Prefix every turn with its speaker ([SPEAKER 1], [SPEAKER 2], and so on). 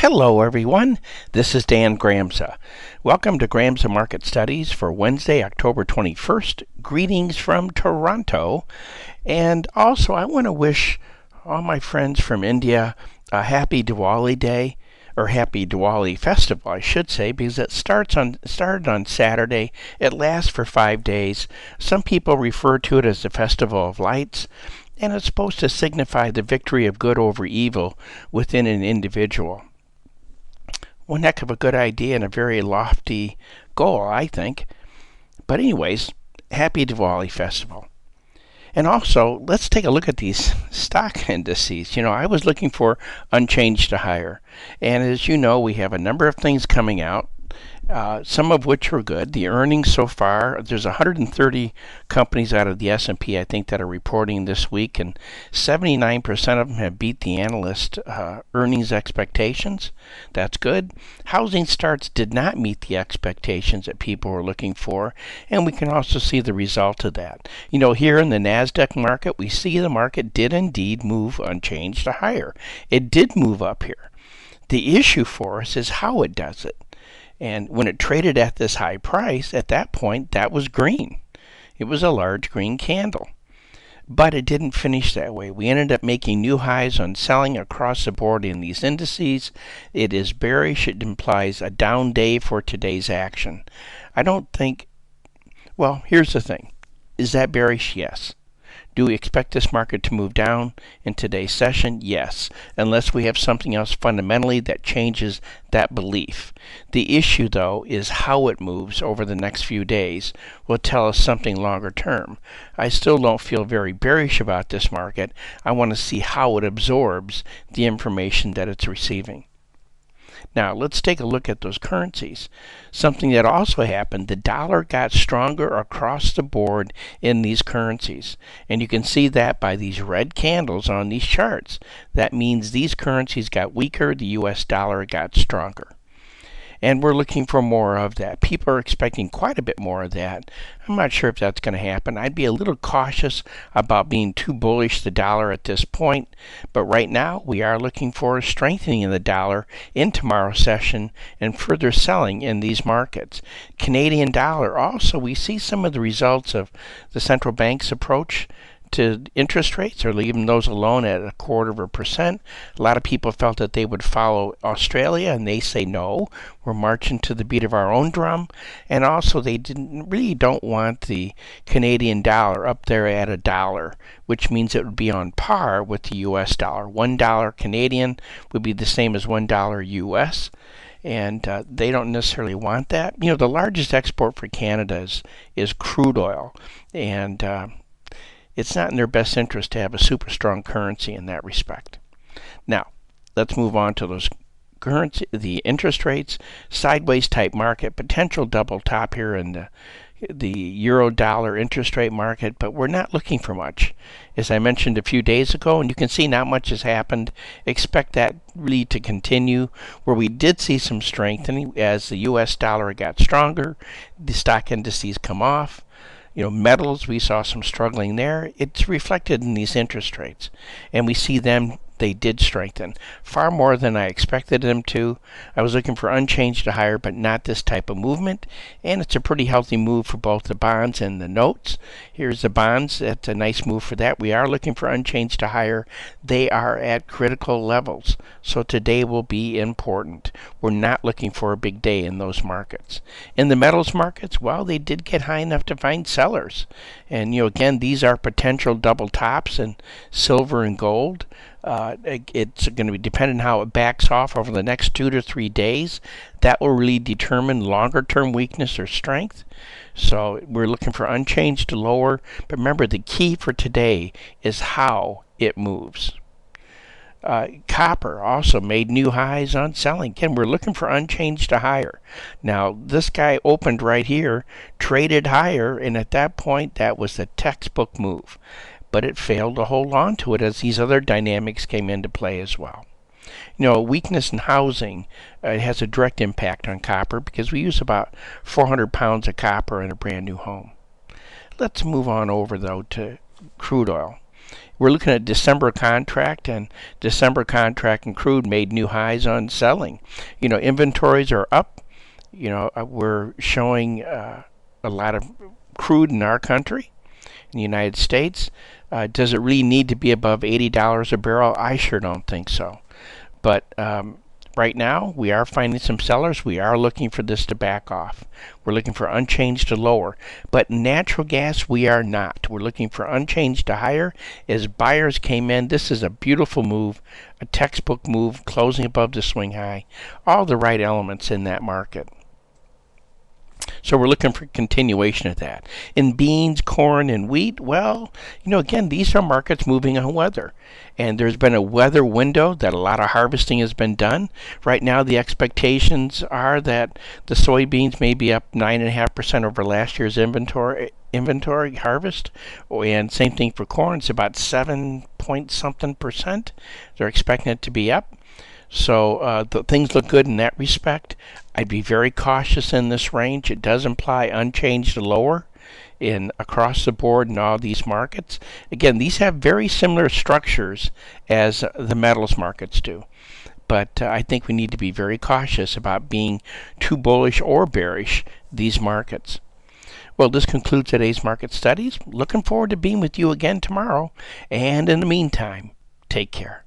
[SPEAKER 1] Hello everyone, this is Dan Gramza. Welcome to Gramza Market Studies for Wednesday, October 21st. Greetings from Toronto. And also I want to wish all my friends from India a happy Diwali day, or happy Diwali festival I should say, because it started on Saturday. It lasts for 5 days. Some people refer to it as the Festival of Lights, and it's supposed to signify the victory of good over evil within an individual. One heck of a good idea and a very lofty goal, I think. But anyways, happy Diwali festival. And also, let's take a look at these stock indices. I was looking for unchanged to higher. And as you know, we have a number of things coming out. Some of which were good. The earnings so far, there's 130 companies out of the S&P, I think, that are reporting this week, and 79% of them have beat the analyst earnings expectations. That's good. Housing starts did not meet the expectations that people were looking for, and we can also see the result of that. Here in the NASDAQ market, we see the market did indeed move unchanged to higher. It did move up here. The issue for us is how it does it. And when it traded at this high price, at that point, that was green. It was a large green candle. But it didn't finish that way. We ended up making new highs on selling across the board in these indices. It is bearish. It implies a down day for today's action. I don't think, well, here's the thing. Is that bearish? Yes. Do we expect this market to move down in today's session? Yes, unless we have something else fundamentally that changes that belief. The issue, though, is how it moves over the next few days will tell us something longer term. I still don't feel very bearish about this market. I want to see how it absorbs the information that it's receiving. Now, let's take a look at those currencies. Something that also happened, the dollar got stronger across the board in these currencies. And you can see that by these red candles on these charts. That means these currencies got weaker, the US dollar got stronger. And we're looking for more of that. People are expecting quite a bit more of that. I'm not sure if that's going to happen. I'd be a little cautious about being too bullish the dollar at this point. But right now, we are looking for a strengthening of the dollar in tomorrow's session and further selling in these markets. Canadian dollar, also, we see some of the results of the central bank's approach to interest rates, or leaving those alone at 0.25%. A lot of people felt that they would follow Australia, and they say no. We're marching to the beat of our own drum. And also, they don't want the Canadian dollar up there at $1, which means it would be on par with the U.S. dollar. $1 Canadian would be the same as $1 U.S. And they don't necessarily want that. The largest export for Canada is crude oil, and it's not in their best interest to have a super strong currency in that respect. Now, let's move on to the interest rates, sideways type market, potential double top here in the euro dollar interest rate market, but we're not looking for much. As I mentioned a few days ago, and you can see not much has happened. Expect that really to continue, where we did see some strengthening as the US dollar got stronger, the stock indices come off. Metals, we saw some struggling there. It's reflected in these interest rates. And we see they did strengthen far more than I expected them to. I was looking for unchanged to higher, but not this type of movement. And it's a pretty healthy move for both the bonds and the notes. Here's the bonds. That's a nice move for that. We are looking for unchanged to higher. They are at critical levels. So today will be important. We're not looking for a big day in those markets. In the metals markets, well, they did get high enough to find sellers. And, again, these are potential double tops in silver and gold. It's going to be dependent on how it backs off over the next 2 to 3 days. That will really determine longer-term weakness or strength. So we're looking for unchanged to lower. But remember, the key for today is how it moves. Copper also made new highs on selling. Again, we're looking for unchanged to higher. Now, this guy opened right here, traded higher, and at that point, that was the textbook move. But it failed to hold on to it as these other dynamics came into play as well. Weakness in housing has a direct impact on copper because we use about 400 pounds of copper in a brand new home. Let's move on over, though, to crude oil. We're looking at December contract, and December contract and crude made new highs on selling. Inventories are up. We're showing a lot of crude in our country, in the United States. Does it really need to be above $80 a barrel? I sure don't think so. But right now, we are finding some sellers. We are looking for this to back off. We're looking for unchanged to lower. But natural gas, we are not. We're looking for unchanged to higher. As buyers came in, this is a beautiful move, a textbook move, closing above the swing high. All the right elements in that market. So we're looking for continuation of that. In beans, corn, and wheat, well, again, these are markets moving on weather. And there's been a weather window that a lot of harvesting has been done. Right now, the expectations are that the soybeans may be up 9.5% over last year's inventory harvest. And same thing for corn. It's about 7 point something percent. They're expecting it to be up. So things look good in that respect. I'd be very cautious in this range. It does imply unchanged to lower across the board in all these markets. Again, these have very similar structures as the metals markets do. But I think we need to be very cautious about being too bullish or bearish these markets. Well, this concludes today's market studies. Looking forward to being with you again tomorrow. And in the meantime, take care.